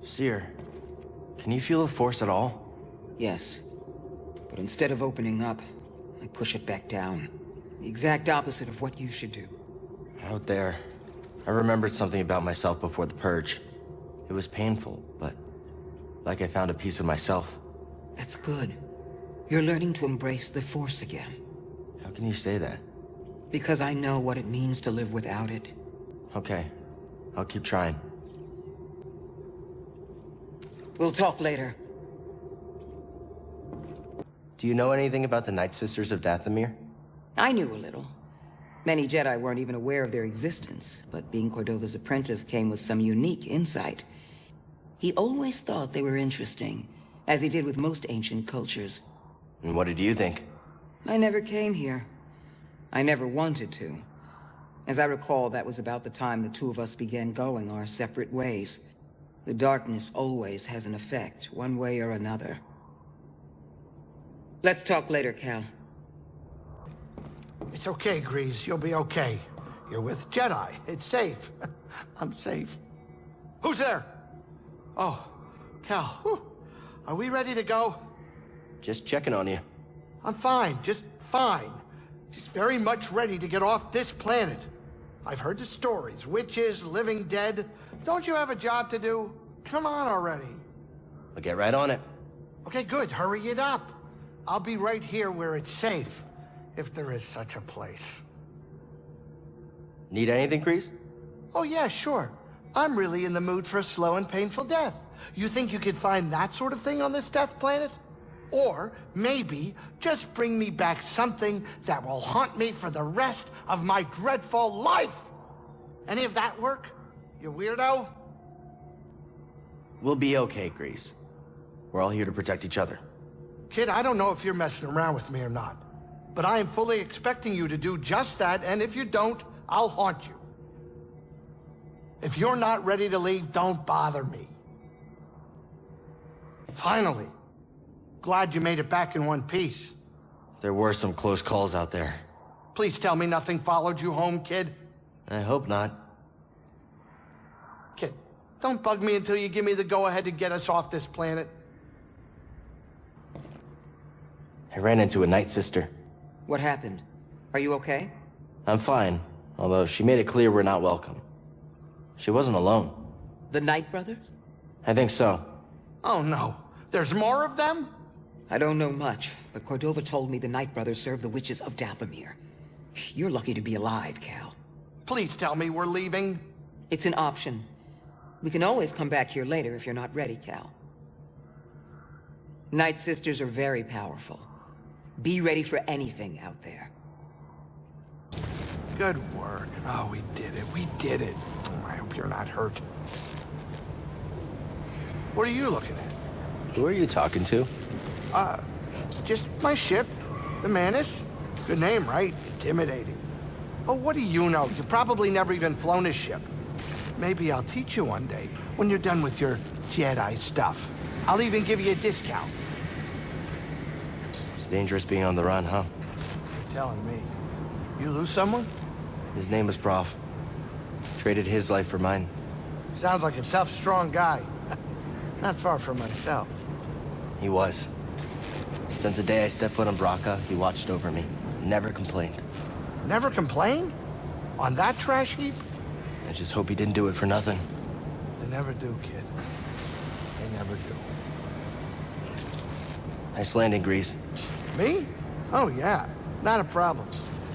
Seer, can you feel the Force at all? Yes. But instead of opening up, I push it back down. The exact opposite of what you should do. Out there, I remembered something about myself before the Purge. It was painful, but like I found a piece of myself. That's good. You're learning to embrace the Force again. How can you say that? Because I know what it means to live without it. Okay, I'll keep trying. We'll talk later. Do you know anything about the Night Sisters of Dathomir? I knew a little. Many Jedi weren't even aware of their existence, but being Cordova's apprentice came with some unique insight. He always thought they were interesting, as he did with most ancient cultures. And what did you think? I never came here. I never wanted to. As I recall, that was about the time the two of us began going our separate ways. The darkness always has an effect, one way or another. Let's talk later, Cal. It's okay, Grease. You'll be okay. You're with Jedi. It's safe. I'm safe. Who's there? Oh, Cal. Whew. Are we ready to go? Just checking on you. I'm fine. Just fine. Just very much ready to get off this planet. I've heard the stories. Witches, living dead. Don't you have a job to do? Come on already. I'll get right on it. Okay, good. Hurry it up. I'll be right here where it's safe. If there is such a place. Need anything, Grease? Oh yeah, sure. I'm really in the mood for a slow and painful death. You think you could find that sort of thing on this death planet? Or maybe just bring me back something that will haunt me for the rest of my dreadful life. Any of that work, you weirdo? We'll be okay, Grease. We're all here to protect each other. Kid, I don't know if you're messing around with me or not, but I am fully expecting you to do just that, and if you don't, I'll haunt you. If you're not ready to leave, don't bother me. Finally. Glad you made it back in one piece. There were some close calls out there. Please tell me nothing followed you home, kid. I hope not. Kid, don't bug me until you give me the go-ahead to get us off this planet. I ran into a Night Sister. What happened? Are you okay? I'm fine, although she made it clear we're not welcome. She wasn't alone. The Night Brothers? I think so. Oh no, there's more of them? I don't know much, but Cordova told me the Night Brothers serve the witches of Dathomir. You're lucky to be alive, Cal. Please tell me we're leaving. It's an option. We can always come back here later if you're not ready, Cal. Night Sisters are very powerful. Be ready for anything out there. Good work. Oh, we did it. We did it. Oh, I hope you're not hurt. What are you looking at? Who are you talking to? Just my ship, the Manus. Good name, right? Intimidating. Oh, what do you know? You've probably never even flown a ship. Maybe I'll teach you one day, when you're done with your Jedi stuff. I'll even give you a discount. It's dangerous being on the run, huh? You're telling me. You lose someone? His name was Prof. Traded his life for mine. Sounds like a tough, strong guy. Not far from myself. He was. Since the day I stepped foot on Braca, he watched over me. Never complained. Never complain? On that trash heap? I just hope he didn't do it for nothing. They never do, kid. They never do. Nice landing, Grease. Me? Oh, yeah. Not a problem.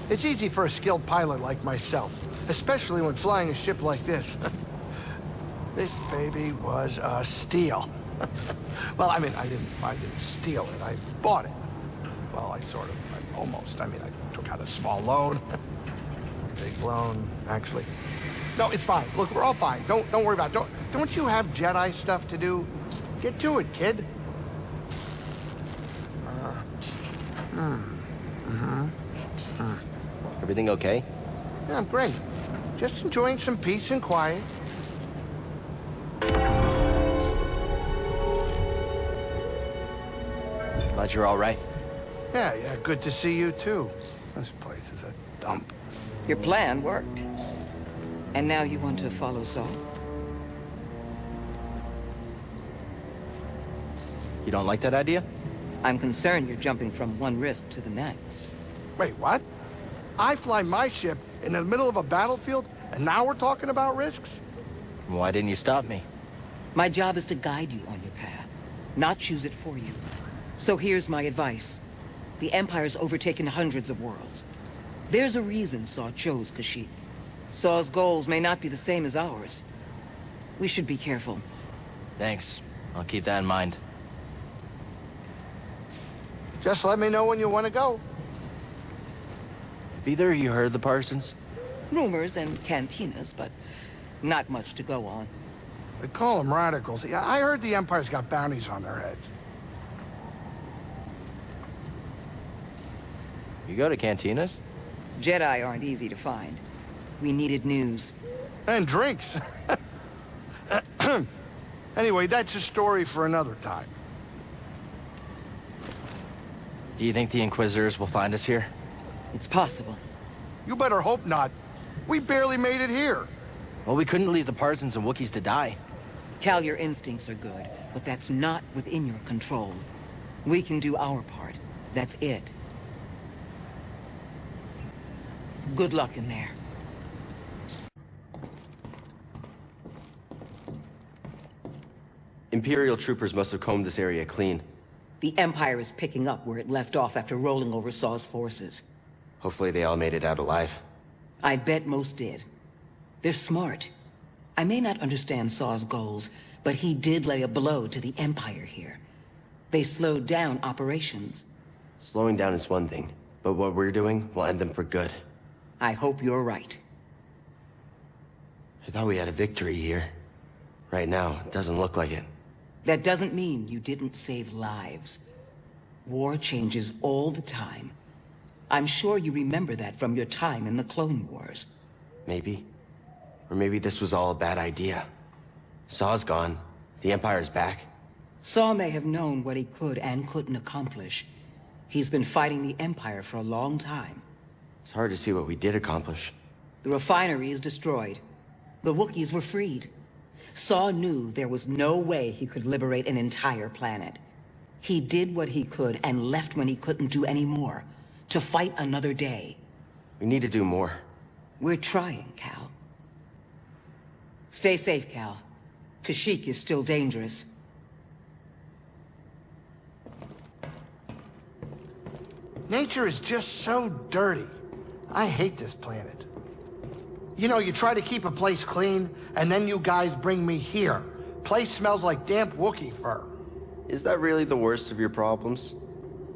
It's easy for a skilled pilot like myself, especially when flying a ship like this. This baby was a steal. Well, I mean, I didn't steal it. I bought it. Well, almost. I mean, I took out a small loan. Big loan, actually. No, it's fine. Look, we're all fine. Don't worry about it. Don't you have Jedi stuff to do? Get to it, kid. Everything okay? Yeah, I'm great. Just enjoying some peace and quiet. Glad you're all right. Yeah, good to see you, too. This place is a dump. Your plan worked. And now you want to follow Saul? You don't like that idea? I'm concerned you're jumping from one risk to the next. Wait, what? I fly my ship in the middle of a battlefield, and now we're talking about risks? Why didn't you stop me? My job is to guide you on your path, not choose it for you. So here's my advice. The Empire's overtaken hundreds of worlds. There's a reason Saw chose Kashyyyk. Saw's goals may not be the same as ours. We should be careful. Thanks. I'll keep that in mind. Just let me know when you want to go. Have either of you heard the Parsons? Rumors and cantinas, but not much to go on. They call them radicals. Yeah, I heard the Empire's got bounties on their heads. You go to cantinas? Jedi aren't easy to find. We needed news. And drinks. Anyway, that's a story for another time. Do you think the Inquisitors will find us here? It's possible. You better hope not. We barely made it here. Well, we couldn't leave the Parsons and Wookiees to die. Cal, your instincts are good, but that's not within your control. We can do our part. That's it. Good luck in there. Imperial troopers must have combed this area clean. The Empire is picking up where it left off after rolling over Saw's forces. Hopefully they all made it out alive. I bet most did. They're smart. I may not understand Saw's goals, but he did lay a blow to the Empire here. They slowed down operations. Slowing down is one thing, but what we're doing will end them for good. I hope you're right. I thought we had a victory here. Right now, it doesn't look like it. That doesn't mean you didn't save lives. War changes all the time. I'm sure you remember that from your time in the Clone Wars. Maybe. Or maybe this was all a bad idea. Saw's gone. The Empire's back. Saw may have known what he could and couldn't accomplish. He's been fighting the Empire for a long time. It's hard to see what we did accomplish. The refinery is destroyed. The Wookiees were freed. Saw knew there was no way he could liberate an entire planet. He did what he could and left when he couldn't do any more. To fight another day. We need to do more. We're trying, Cal. Stay safe, Cal. Kashyyyk is still dangerous. Nature is just so dirty. I hate this planet. You know, you try to keep a place clean, and then you guys bring me here. Place smells like damp Wookiee fur. Is that really the worst of your problems?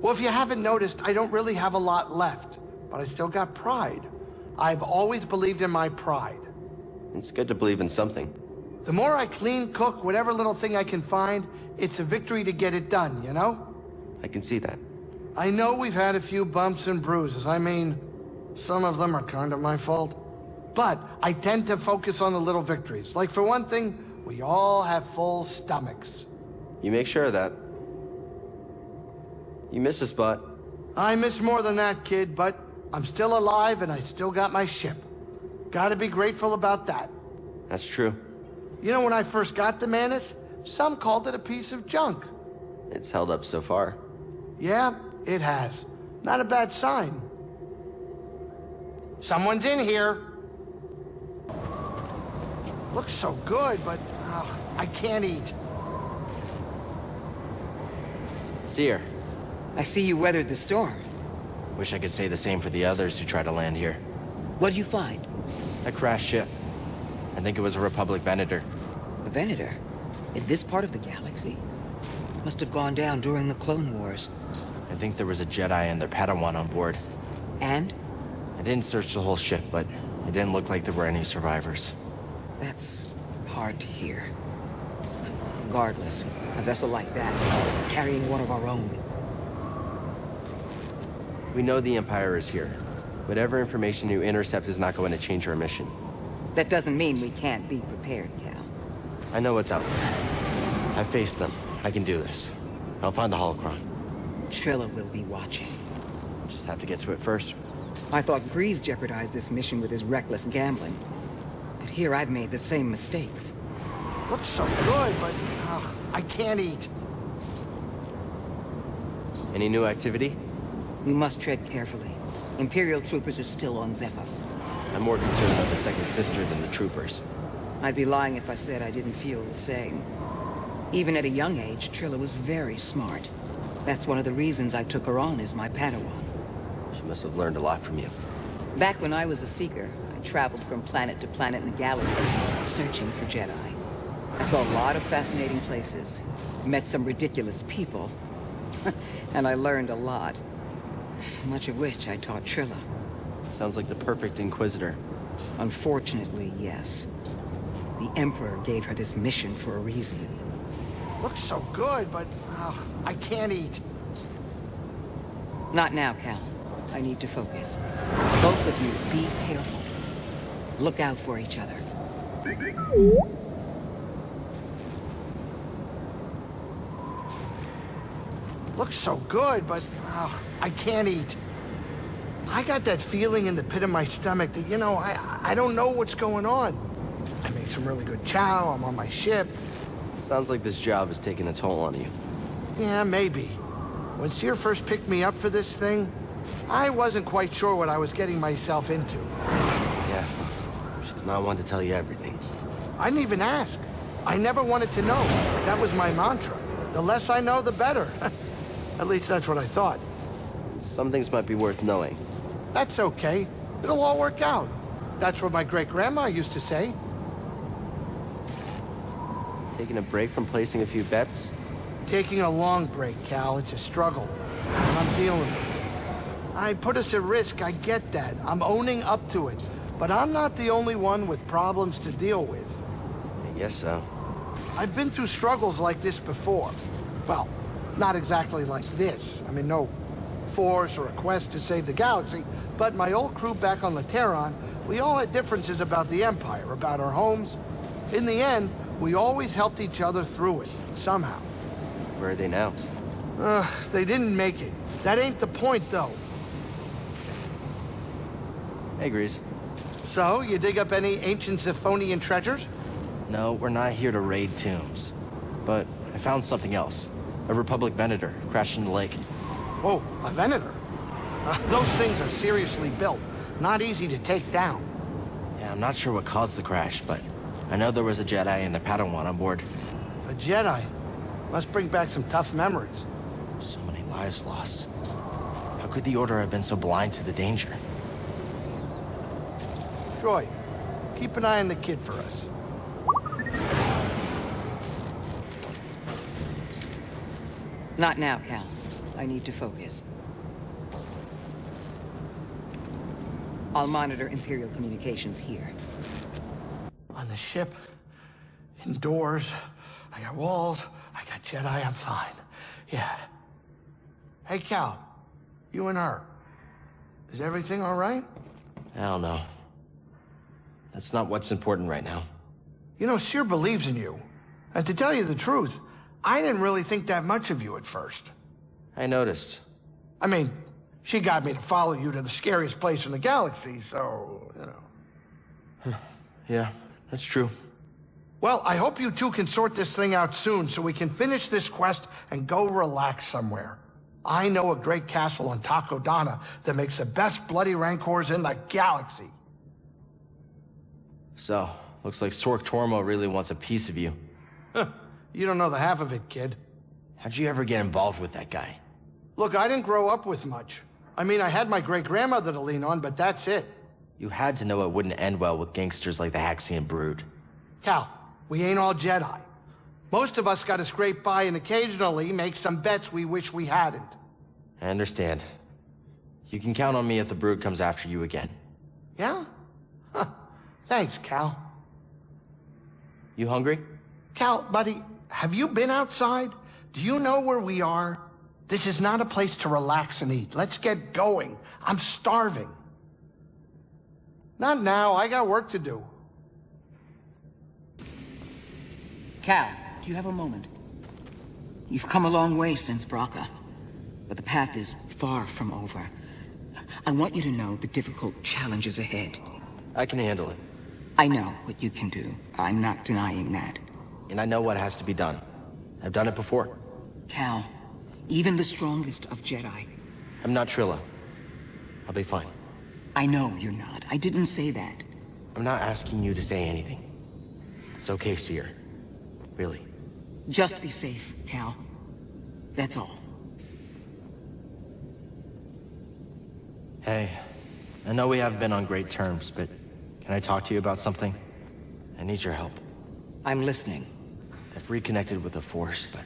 Well, if you haven't noticed, I don't really have a lot left, but I still got pride. I've always believed in my pride. It's good to believe in something. The more I clean, cook, whatever little thing I can find, it's a victory to get it done, you know? I can see that. I know we've had a few bumps and bruises. I mean, some of them are kind of my fault. But I tend to focus on the little victories. Like, for one thing, we all have full stomachs. You make sure of that. You miss a spot. I miss more than that, kid, but I'm still alive and I still got my ship. Gotta be grateful about that. That's true. You know, when I first got the Manus, some called it a piece of junk. It's held up so far. Yeah, it has. Not a bad sign. Someone's in here. Looks so good, but I can't eat. Seer, I see you weathered the storm. wish I could say the same for the others who tried to land here. What'd you find? A crashed ship. I think it was a Republic Venator. A Venator? In this part of the galaxy? Must have gone down during the Clone Wars. I think there was a Jedi and their Padawan on board. And? I didn't search the whole ship, but it didn't look like there were any survivors. That's hard to hear. Regardless, a vessel like that, carrying one of our own. We know the Empire is here. Whatever information you intercept is not going to change our mission. That doesn't mean we can't be prepared, Cal. I know what's out there. I've faced them. I can do this. I'll find the holocron. Trilla will be watching. Just have to get to it first. I thought Grease jeopardized this mission with his reckless gambling. But here I've made the same mistakes. Looks so good, but I can't eat. Any new activity? We must tread carefully. Imperial troopers are still on Zephyr. I'm more concerned about the second sister than the troopers. I'd be lying if I said I didn't feel the same. Even at a young age, Trilla was very smart. That's one of the reasons I took her on as my Padawan. She must have learned a lot from you. Back when I was a Seeker, I traveled from planet to planet in the galaxy, searching for Jedi. I saw a lot of fascinating places, met some ridiculous people, and I learned a lot. Much of which I taught Trilla. Sounds like the perfect Inquisitor. Unfortunately, yes. The Emperor gave her this mission for a reason. Looks so good, but I can't eat. Not now, Cal. I need to focus. Both of you, be careful. Look out for each other. Looks so good, but I can't eat. I got that feeling in the pit of my stomach that, you know, I don't know what's going on. I made some really good chow, I'm on my ship. Sounds like this job is taking a toll on you. Yeah, maybe. When Seer first picked me up for this thing, I wasn't quite sure what I was getting myself into. Yeah, she's not one to tell you everything. I didn't even ask. I never wanted to know. That was my mantra. The less I know, the better. At least that's what I thought. Some things might be worth knowing. That's okay. It'll all work out. That's what my great-grandma used to say. Taking a break from placing a few bets? Taking a long break, Cal. It's a struggle. And I'm dealing with it. I put us at risk, I get that. I'm owning up to it. But I'm not the only one with problems to deal with. I guess so. I've been through struggles like this before. Well, not exactly like this. I mean, no force or a quest to save the galaxy. But my old crew back on Lateran, we all had differences about the Empire, about our homes. In the end, we always helped each other through it, somehow. Where are they now? They didn't make it. That ain't the point, though. Hey, Grease. So, you dig up any ancient Zephonian treasures? No, we're not here to raid tombs. But I found something else. A Republic Venator crashed in the lake. Whoa, a Venator? Those things are seriously built. Not easy to take down. Yeah, I'm not sure what caused the crash, but I know there was a Jedi and their Padawan on board. A Jedi? Must bring back some tough memories. So many lives lost. How could the Order have been so blind to the danger? Troy, keep an eye on the kid for us. Not now, Cal. I need to focus. I'll monitor Imperial communications here. On the ship, indoors, I got walls, I got Jedi, I'm fine. Yeah. Hey, Cal, you and her. Is everything all right? Hell no. That's not what's important right now. You know, Seer believes in you. And to tell you the truth, I didn't really think that much of you at first. I noticed. I mean, she got me to follow you to the scariest place in the galaxy, so, you know. Yeah, that's true. Well, I hope you two can sort this thing out soon so we can finish this quest and go relax somewhere. I know a great castle on Takodana that makes the best bloody rancors in the galaxy. So, looks like Sork Tormo really wants a piece of you. You don't know the half of it, kid. How'd you ever get involved with that guy? Look, I didn't grow up with much. I mean, I had my great-grandmother to lean on, but that's it. You had to know it wouldn't end well with gangsters like the Haxian Brood. Cal, we ain't all Jedi. Most of us gotta scrape by and occasionally make some bets we wish we hadn't. I understand. You can count on me if the Brood comes after you again. Yeah? Huh. Thanks, Cal. You hungry? Cal, buddy, have you been outside? Do you know where we are? This is not a place to relax and eat. Let's get going. I'm starving. Not now. I got work to do. Cal, do you have a moment? You've come a long way since Braca, but the path is far from over. I want you to know the difficult challenges ahead. I can handle it. I know what you can do. I'm not denying that. And I know what has to be done. I've done it before. Cal, Even the strongest of Jedi. I'm not Trilla. I'll be fine. I know you're not. I didn't say that. I'm not asking you to say anything. It's okay, Seer. Really. Just be safe, Cal. That's all. Hey, I know we haven't been on great terms, but can I talk to you about something? I need your help. I'm listening. I've reconnected with the Force, but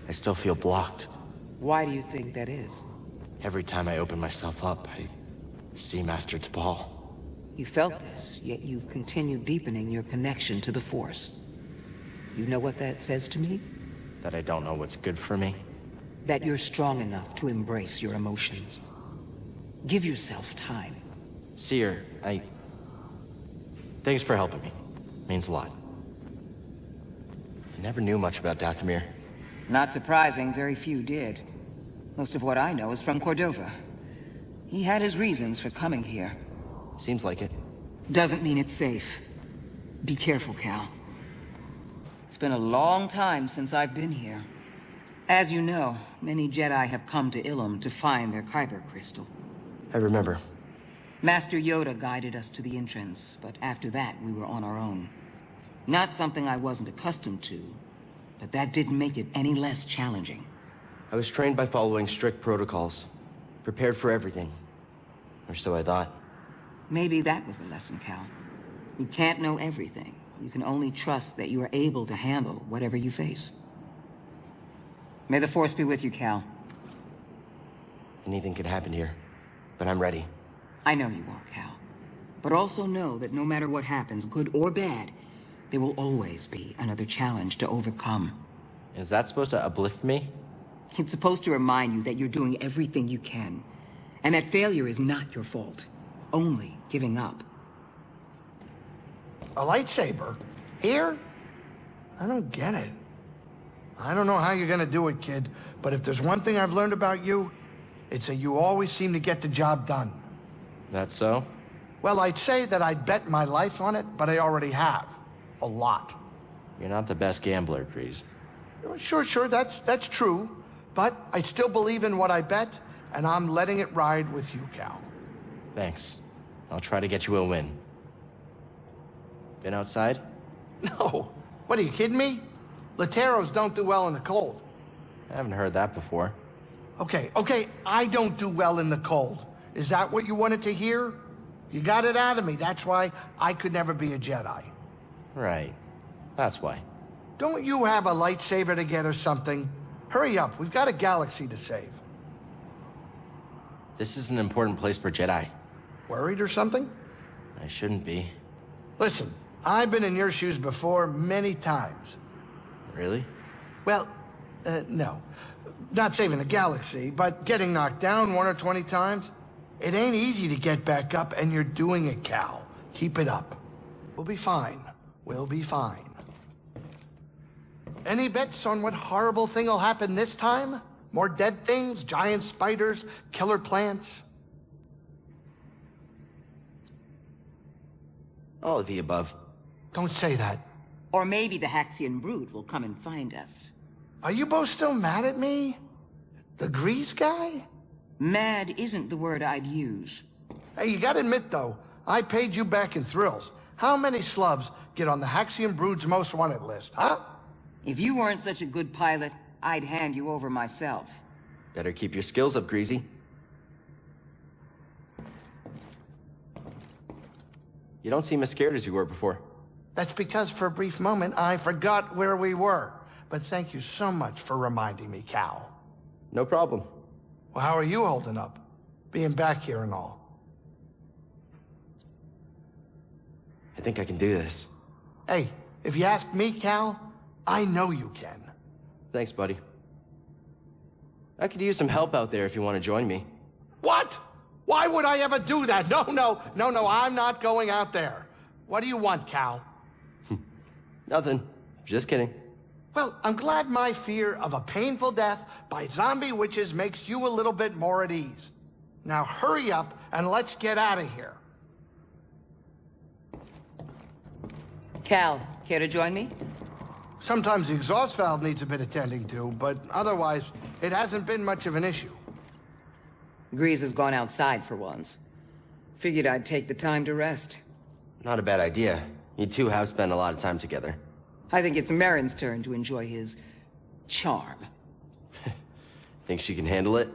I still feel blocked. Why do you think that is? Every time I open myself up, I see Master T'Pol. You felt this, yet you've continued deepening your connection to the Force. You know what that says to me? That I don't know what's good for me. That you're strong enough to embrace your emotions. Give yourself time. Seer, Thanks for helping me. Means a lot. I never knew much about Dathomir. Not surprising, very few did. Most of what I know is from Cordova. He had his reasons for coming here. Seems like it. Doesn't mean it's safe. Be careful, Cal. It's been a long time since I've been here. As you know, many Jedi have come to Ilum to find their Kyber crystal. I remember. Master Yoda guided us to the entrance, but after that we were on our own. Not something I wasn't accustomed to, but that didn't make it any less challenging. I was trained by following strict protocols. Prepared for everything. Or so I thought. Maybe that was the lesson, Cal. You can't know everything. You can only trust that you are able to handle whatever you face. May the Force be with you, Cal. Anything could happen here, but I'm ready. I know you are, Cal. But also know that no matter what happens, good or bad, there will always be another challenge to overcome. Is that supposed to uplift me? It's supposed to remind you that you're doing everything you can, and that failure is not your fault. Only giving up. A lightsaber? Here? I don't get it. I don't know how you're gonna do it, kid, but if there's one thing I've learned about you, it's that you always seem to get the job done. That's so? Well, I'd say that I'd bet my life on it, but I already have. A lot. You're not the best gambler, Grease. Sure, that's true. But I still believe in what I bet, and I'm letting it ride with you, Cal. Thanks. I'll try to get you a win. Been outside? No. What, are you kidding me? Lateros don't do well in the cold. I haven't heard that before. Okay, I don't do well in the cold. Is that what you wanted to hear? You got it out of me. That's why I could never be a Jedi. Right. That's why. Don't you have a lightsaber to get or something? Hurry up, we've got a galaxy to save. This is an important place for Jedi. Worried or something? I shouldn't be. Listen, I've been in your shoes before many times. Really? Well, no. Not saving the galaxy, but getting knocked down 1 or 20 times. It ain't easy to get back up, and you're doing it, Cal. Keep it up. We'll be fine. We'll be fine. Any bets on what horrible thing will happen this time? More dead things, giant spiders, killer plants? All of the above. Don't say that. Or maybe the Haxian brood will come and find us. Are you both still mad at me? The Grease guy? Mad isn't the word I'd use. Hey, you gotta admit, though, I paid you back in thrills. How many slubs get on the Haxian brood's most wanted list, huh? If you weren't such a good pilot, I'd hand you over myself. Better keep your skills up, Greasy. You don't seem as scared as you were before. That's because for a brief moment I forgot where we were. But thank you so much for reminding me, Cal. No problem. Well, how are you holding up? Being back here and all. I think I can do this. Hey, if you ask me, Cal, I know you can. Thanks, buddy. I could use some help out there if you want to join me. What? Why would I ever do that? No, I'm not going out there. What do you want, Cal? Nothing. Just kidding. Well, I'm glad my fear of a painful death by zombie witches makes you a little bit more at ease. Now hurry up and let's get out of here. Cal, care to join me? Sometimes the exhaust valve needs a bit of tending to, but otherwise, it hasn't been much of an issue. Grease has gone outside for once. Figured I'd take the time to rest. Not a bad idea. You two have spent a lot of time together. I think it's Marin's turn to enjoy his charm. Think she can handle it?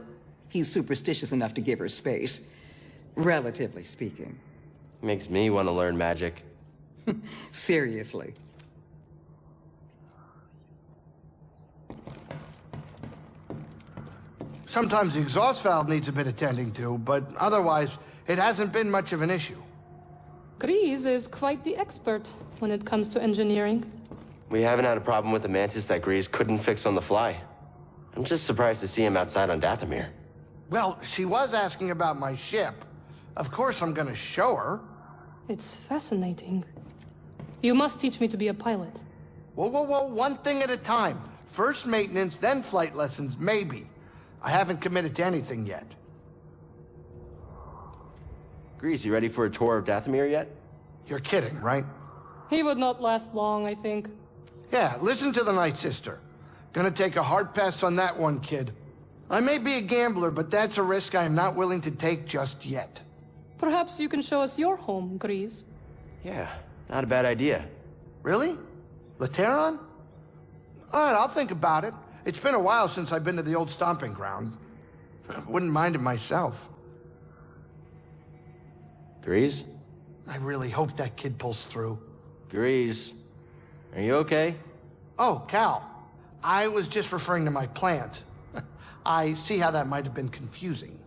He's superstitious enough to give her space. Relatively speaking. Makes me want to learn magic. Seriously. Sometimes the exhaust valve needs a bit of tending to, but otherwise, it hasn't been much of an issue. Grease is quite the expert when it comes to engineering. We haven't had a problem with the mantis that Grease couldn't fix on the fly. I'm just surprised to see him outside on Dathomir. Well, she was asking about my ship. Of course I'm gonna show her. It's fascinating. You must teach me to be a pilot. Whoa, whoa, whoa, one thing at a time. First maintenance, then flight lessons, maybe. I haven't committed to anything yet. Grease, you ready for a tour of Dathomir yet? You're kidding, right? He would not last long, I think. Yeah, listen to the Night Sister. Gonna take a hard pass on that one, kid. I may be a gambler, but that's a risk I am not willing to take just yet. Perhaps you can show us your home, Grease. Yeah, not a bad idea. Really? Lateron? All right, I'll think about it. It's been a while since I've been to the old stomping ground. Wouldn't mind it myself. Grease? I really hope that kid pulls through. Grease, are you okay? Oh, Cal. I was just referring to my plant. I see how that might have been confusing.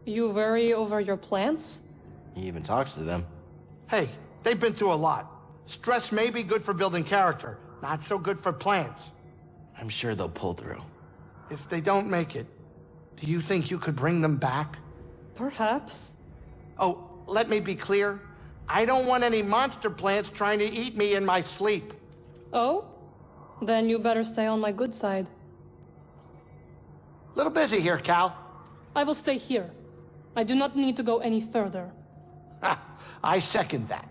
You worry over your plants? He even talks to them. Hey, they've been through a lot. Stress may be good for building character, not so good for plants. I'm sure they'll pull through. If they don't make it, do you think you could bring them back? Perhaps. Oh, let me be clear. I don't want any monster plants trying to eat me in my sleep. Oh? Then you better stay on my good side. Little busy here, Cal. I will stay here. I do not need to go any further. Ha, I second that.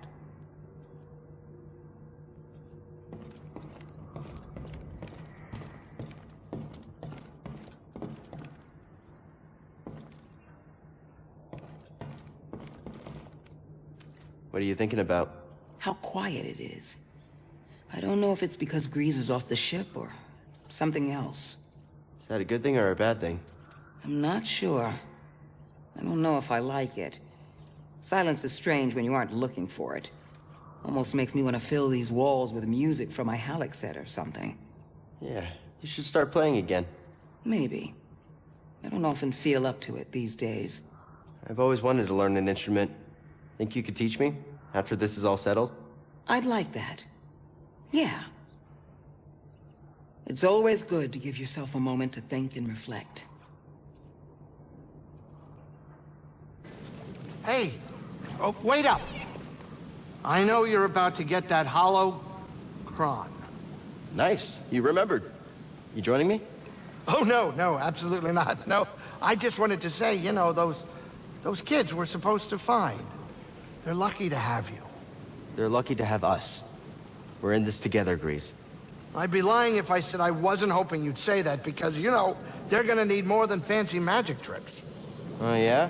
What are you thinking about? How quiet it is. I don't know if it's because Grease is off the ship or something else. Is that a good thing or a bad thing? I'm not sure. I don't know if I like it. Silence is strange when you aren't looking for it. Almost makes me want to fill these walls with music from my Halleck set or something. Yeah, you should start playing again. Maybe. I don't often feel up to it these days. I've always wanted to learn an instrument. Think you could teach me, after this is all settled? I'd like that. Yeah. It's always good to give yourself a moment to think and reflect. Hey, oh, wait up. I know you're about to get that hollow cron. Nice, you remembered. You joining me? Oh, no, absolutely not. No, I just wanted to say, you know, those kids we're supposed to find. They're lucky to have you. They're lucky to have us. We're in this together, Grease. I'd be lying if I said I wasn't hoping you'd say that because, you know, they're gonna need more than fancy magic tricks. Oh, yeah?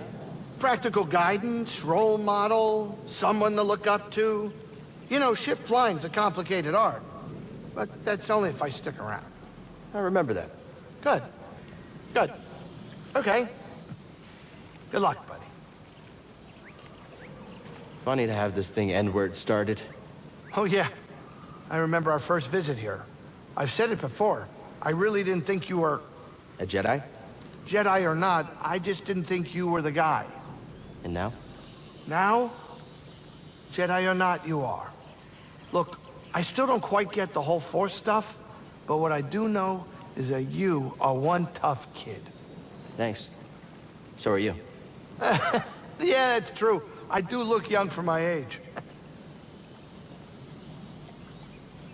Practical guidance, role model, someone to look up to. You know, ship flying's a complicated art. But that's only if I stick around. I remember that. Good. Good. Okay. Good luck, buddy. Funny to have this thing end where it started. Oh, yeah. I remember our first visit here. I've said it before. I really didn't think you were... A Jedi? Jedi or not, I just didn't think you were the guy. And now? Now, Jedi or not, you are. Look, I still don't quite get the whole Force stuff, but what I do know is that you are one tough kid. Thanks. So are you. Yeah, it's true. I do look young for my age.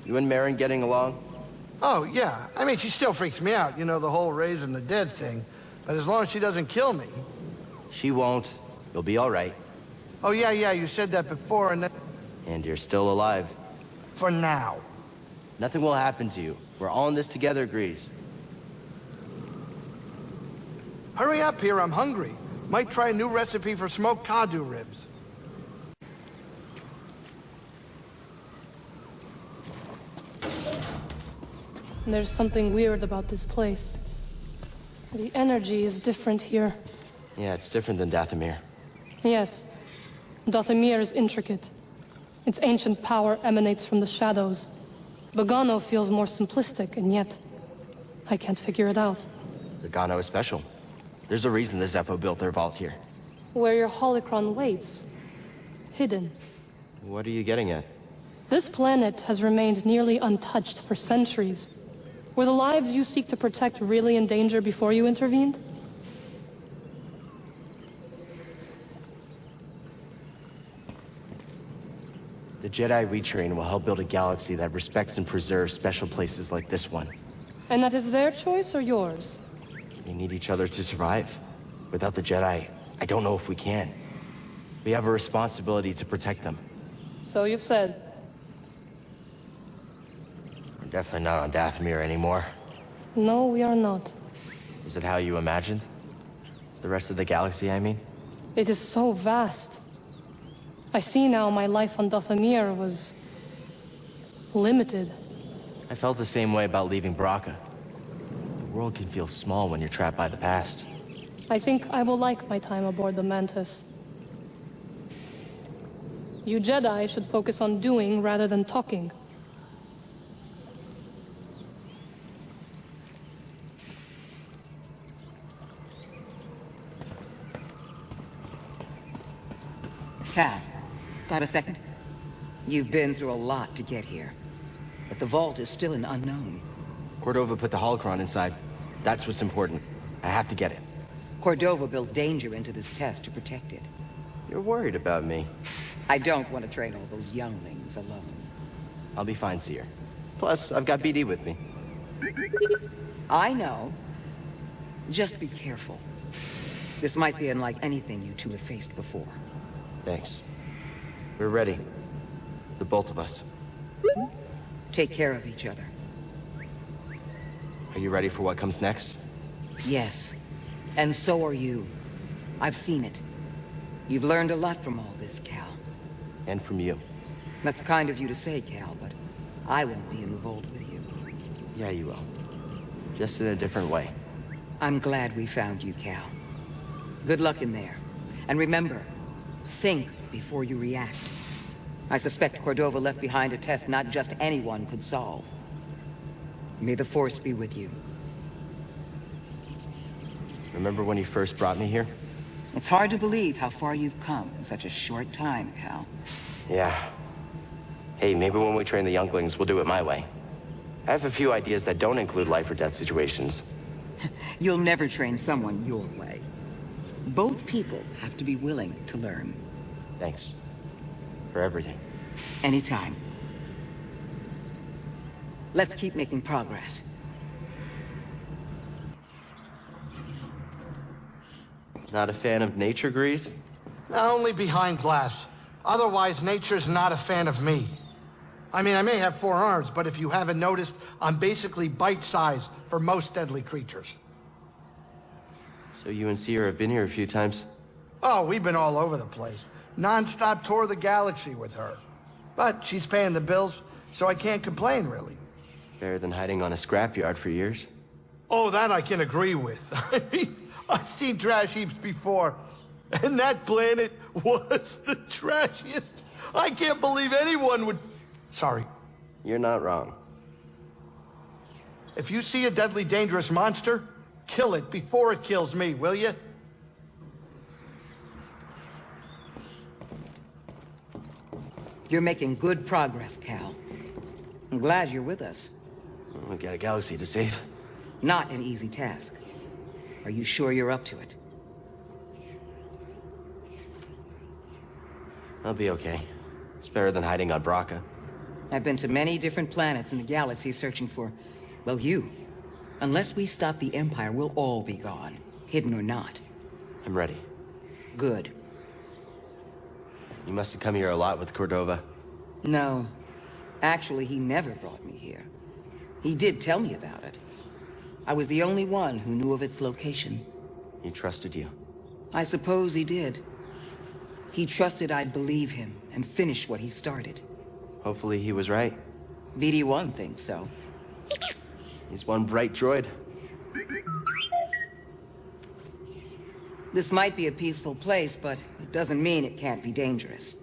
You and Marin getting along? Oh, yeah. I mean, she still freaks me out, you know, the whole raising the dead thing. But as long as she doesn't kill me... She won't. You'll be all right. Oh, yeah, you said that before, and then... And you're still alive. For now. Nothing will happen to you. We're all in this together, Grease. Hurry up here, I'm hungry. Might try a new recipe for smoked Kadu ribs. There's something weird about this place. The energy is different here. Yeah, it's different than Dathomir. Yes. Dathomir is intricate. Its ancient power emanates from the shadows. Bogano feels more simplistic, and yet I can't figure it out. Bogano is special. There's a reason the Zepho built their vault here. Where your holocron waits. Hidden. What are you getting at? This planet has remained nearly untouched for centuries. Were the lives you seek to protect really in danger before you intervened? The Jedi we train will help build a galaxy that respects and preserves special places like this one. And that is their choice or yours? We need each other to survive. Without the Jedi, I don't know if we can. We have a responsibility to protect them. So you've said. We're definitely not on Dathomir anymore. No, we are not. Is it how you imagined? The rest of the galaxy, I mean? It is so vast. I see now my life on Dathomir was limited. I felt the same way about leaving Braca. The world can feel small when you're trapped by the past. I think I will like my time aboard the Mantis. You Jedi should focus on doing rather than talking. Cal, got a second? You've been through a lot to get here. But the vault is still an unknown. Cordova put the holocron inside. That's what's important. I have to get it. Cordova built danger into this test to protect it. You're worried about me. I don't want to train all those younglings alone. I'll be fine, Seer. Plus, I've got BD with me. I know. Just be careful. This might be unlike anything you two have faced before. Thanks. We're ready. The both of us. Take care of each other. Are you ready for what comes next? Yes. And so are you. I've seen it. You've learned a lot from all this, Cal. And from you. That's kind of you to say, Cal, but I won't be in the vault with you. Yeah, you will. Just in a different way. I'm glad we found you, Cal. Good luck in there. And remember, think before you react. I suspect Cordova left behind a test not just anyone could solve. May the Force be with you. Remember when you first brought me here? It's hard to believe how far you've come in such a short time, Cal. Yeah. Hey, maybe when we train the younglings, we'll do it my way. I have a few ideas that don't include life or death situations. You'll never train someone your way. Both people have to be willing to learn. Thanks. For everything. Anytime. Let's keep making progress. Not a fan of nature, Grease? Only behind glass. Otherwise, nature's not a fan of me. I mean, I may have 4 arms, but if you haven't noticed, I'm basically bite-sized for most deadly creatures. So you and Seer have been here a few times? Oh, we've been all over the place. Non-stop tour of the galaxy with her. But she's paying the bills, so I can't complain, really. Better than hiding on a scrapyard for years. Oh, that I can agree with. I mean, I've seen trash heaps before, and that planet was the trashiest. I can't believe anyone would... Sorry. You're not wrong. If you see a deadly dangerous monster, kill it before it kills me, will you? You're making good progress, Cal. I'm glad you're with us. We've got a galaxy to save. Not an easy task. Are you sure you're up to it? I'll be okay. It's better than hiding on Braca. I've been to many different planets in the galaxy searching for, well, you. Unless we stop the Empire, we'll all be gone. Hidden or not. I'm ready. Good. You must have come here a lot with Cordova. No. Actually, he never brought me here. He did tell me about it. I was the only one who knew of its location. He trusted you. I suppose he did. He trusted I'd believe him and finish what he started. Hopefully he was right. BD-1 thinks so. He's one bright droid. This might be a peaceful place, but it doesn't mean it can't be dangerous.